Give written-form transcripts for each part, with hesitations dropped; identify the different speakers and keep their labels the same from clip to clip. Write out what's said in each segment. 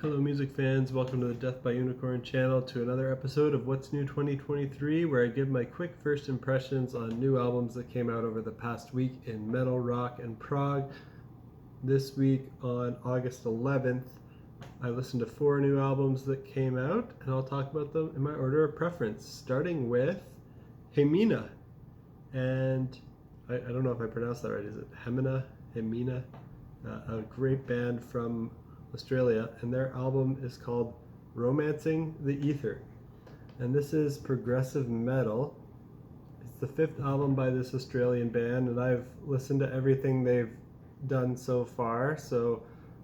Speaker 1: Hello music fans, welcome to the Death by Unicorn channel, to another episode of What's New 2023, where I give my quick first impressions on new albums that came out over the past week in metal, rock, and prog. This week on August 11th, I listened to 4 new albums that came out, and I'll talk about them in my order of preference, starting with Hemina. And I don't know if I pronounced that right. Is it Hemina? Hemina? A great band from Australia, and their album is called Romancing the Ether. And this is progressive metal. It's the 5th album by this Australian band, and I've listened to everything they've done so far, so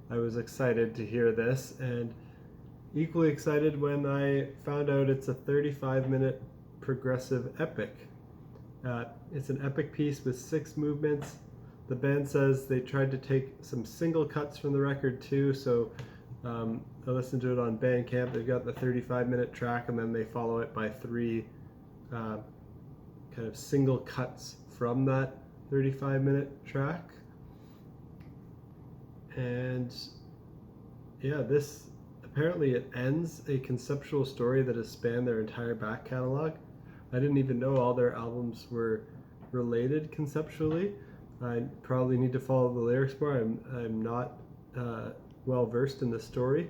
Speaker 1: I was excited to hear this, and equally excited when I found out it's a 35-minute progressive epic. It's an epic piece with 6 movements. The band says they tried to take some single cuts from the record too, so I listened to it on Bandcamp. They've got the 35-minute track, and then they follow it by 3 kind of single cuts from that 35-minute track. And yeah, this apparently it ends a conceptual story that has spanned their entire back catalog. I didn't even know all their albums were related conceptually. I probably need to follow the lyrics more. I'm not well versed in the story,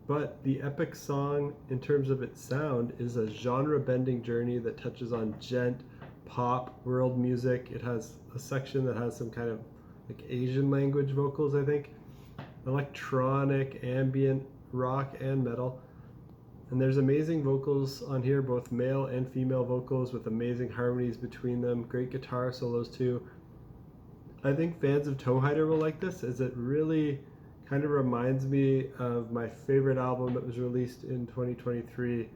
Speaker 1: but the epic song, in terms of its sound, is a genre-bending journey that touches on djent, pop, world music. It has a section that has some kind of like Asian language vocals, I think, electronic, ambient, rock, and metal. And there's amazing vocals on here, both male and female vocals with amazing harmonies between them, great guitar solos too. I think fans of Toehider will like this, as it really kind of reminds me of my favorite album that was released in 2023,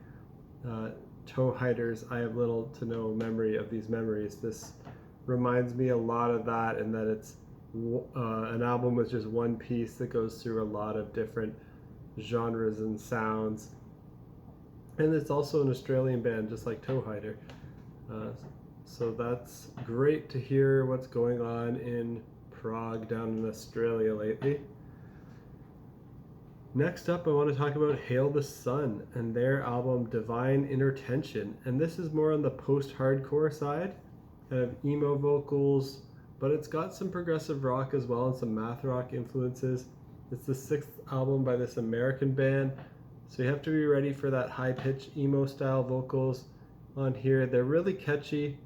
Speaker 1: Toehider's I Have Little to No Memory of These Memories. This reminds me a lot of that, in that it's an album with just one piece that goes through a lot of different genres and sounds. And it's also an Australian band, just like Toehider. So that's great to hear what's going on in Prog down in Australia lately. Next up, I want to talk about Hail the Sun and their album Divine Inner Tension. And this is more on the post-hardcore side, kind of emo vocals, but it's got some progressive rock as well and some math rock influences. It's the 6th album by this American band, so you have to be ready for that high-pitched emo-style vocals on here. They're really catchy,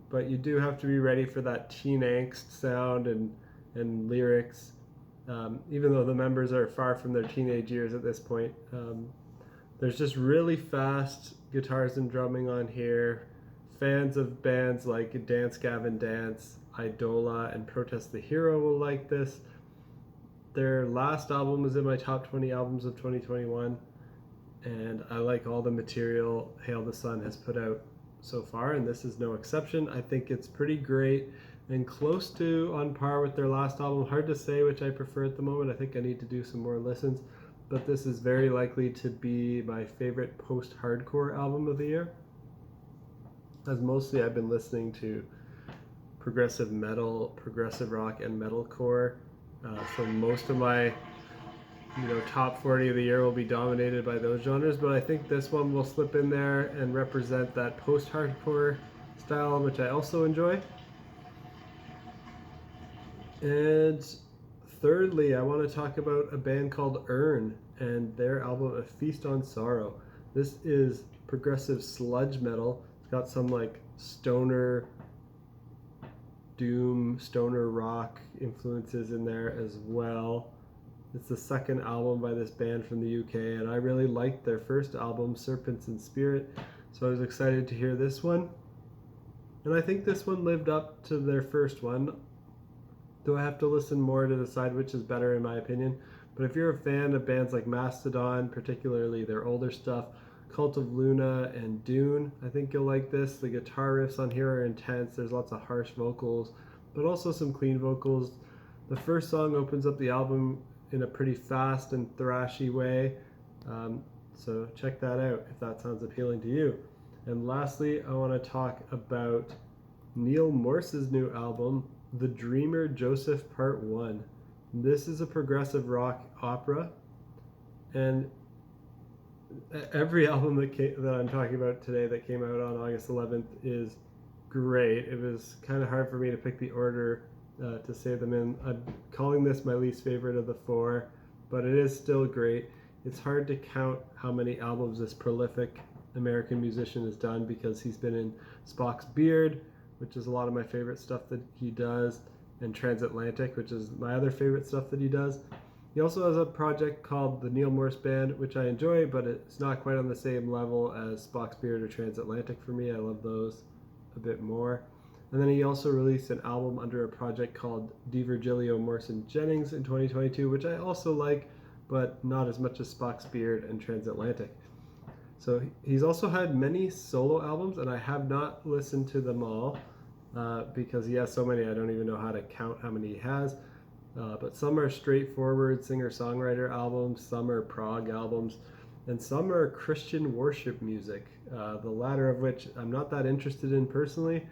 Speaker 1: but you do have to be ready for that teen angst sound and lyrics, even though the members are far from their teenage years at this point. There's just really fast guitars and drumming on here. Fans of bands like Dance Gavin Dance, Idola, and Protest the Hero will like this. Their last album was in my top 20 albums of 2021, and I like all the material Hail the Sun has put out so far, and this is no exception. I think it's pretty great and close to on par with their last album. Hard to say which I prefer at the moment. I think I need to do some more listens, but this is very likely to be my favorite post-hardcore album of the year, as mostly I've been listening to progressive metal, progressive rock, and metalcore. So most of my top 40 of the year will be dominated by those genres, but I think this one will slip in there and represent that post-hardcore style, which I also enjoy. And thirdly, I want to talk about a band called Urne and their album A Feast on Sorrow. This is progressive sludge metal. It's got some like stoner, doom, stoner rock influences in there as well. It's the 2nd album by this band from the UK, and I really liked their first album, Serpents in Spirit, so I was excited to hear this one. And I think this one lived up to their first one, though I have to listen more to decide which is better in my opinion. But if you're a fan of bands like Mastodon, particularly their older stuff, Cult of Luna, and Dune, I think you'll like this. The guitar riffs on here are intense. There's lots of harsh vocals, but also some clean vocals. The first song opens up the album in a pretty fast and thrashy way, so check that out if that sounds appealing to you. And lastly, I want to talk about Neal Morse's new album, The Dreamer Joseph Part 1. This is a progressive rock opera, And every album that I'm talking about today that came out on August 11th is great. It was kind of hard for me to pick the order to say them in. I'm calling this my least favorite of the four, but it is still great. It's hard to count how many albums this prolific American musician has done because he's been in Spock's Beard, which is a lot of my favorite stuff that he does, and Transatlantic, which is my other favorite stuff that he does. He also has a project called the Neal Morse Band, which I enjoy, but it's not quite on the same level as Spock's Beard or Transatlantic for me. I love those a bit more. And then he also released an album under a project called DiVirgilio Morse and Jennings in 2022, which I also like, but not as much as Spock's Beard and Transatlantic. So he's also had many solo albums, and I have not listened to them all because he has so many I don't even know how to count how many he has. But some are straightforward singer-songwriter albums, some are prog albums, and some are Christian worship music, the latter of which I'm not that interested in personally,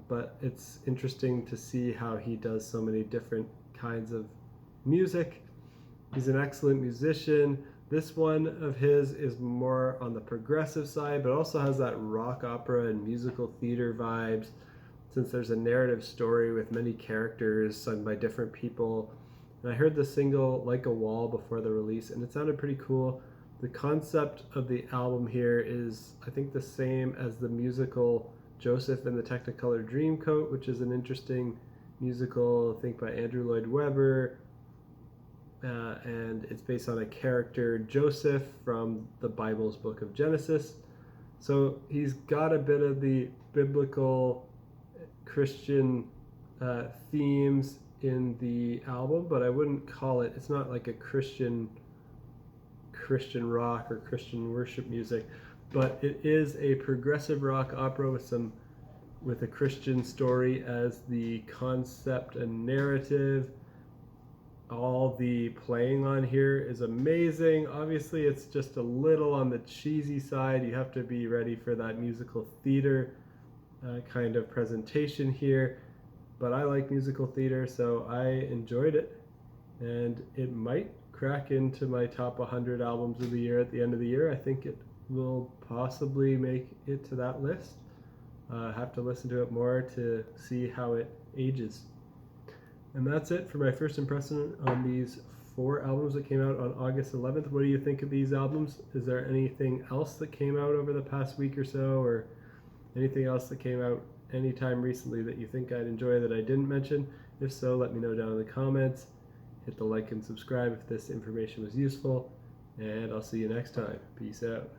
Speaker 1: but it's interesting to see how he does so many different kinds of music. He's an excellent musician. This one of his is more on the progressive side, but also has that rock opera and musical theater vibes, since there's a narrative story with many characters sung by different people. And I heard the single Like a Wall before the release, and it sounded pretty cool. The concept of the album here is, I think, the same as the musical Joseph and the Technicolor Dreamcoat, which is an interesting musical, I think, by Andrew Lloyd Webber. And it's based on a character, Joseph, from the Bible's book of Genesis. So he's got a bit of the biblical Christian themes in the album, but I wouldn't call it, it's not like a Christian rock or Christian worship music, but it is a progressive rock opera with a Christian story as the concept and narrative. All the playing on here is amazing. Obviously, it's just a little on the cheesy side. You have to be ready for that musical theater kind of presentation here. But I like musical theater, so I enjoyed it. And it might crack into my top 100 albums of the year at the end of the year. I think it will possibly make it to that list. Have to listen to it more to see how it ages. And that's it for my first impression on these 4 albums that came out on August 11th. What do you think of these albums? Is there anything else that came out over the past week or so, or anything else that came out anytime recently that you think I'd enjoy that I didn't mention? If so, let me know down in the comments. Hit the like and subscribe if this information was useful, and I'll see you next time. Peace out.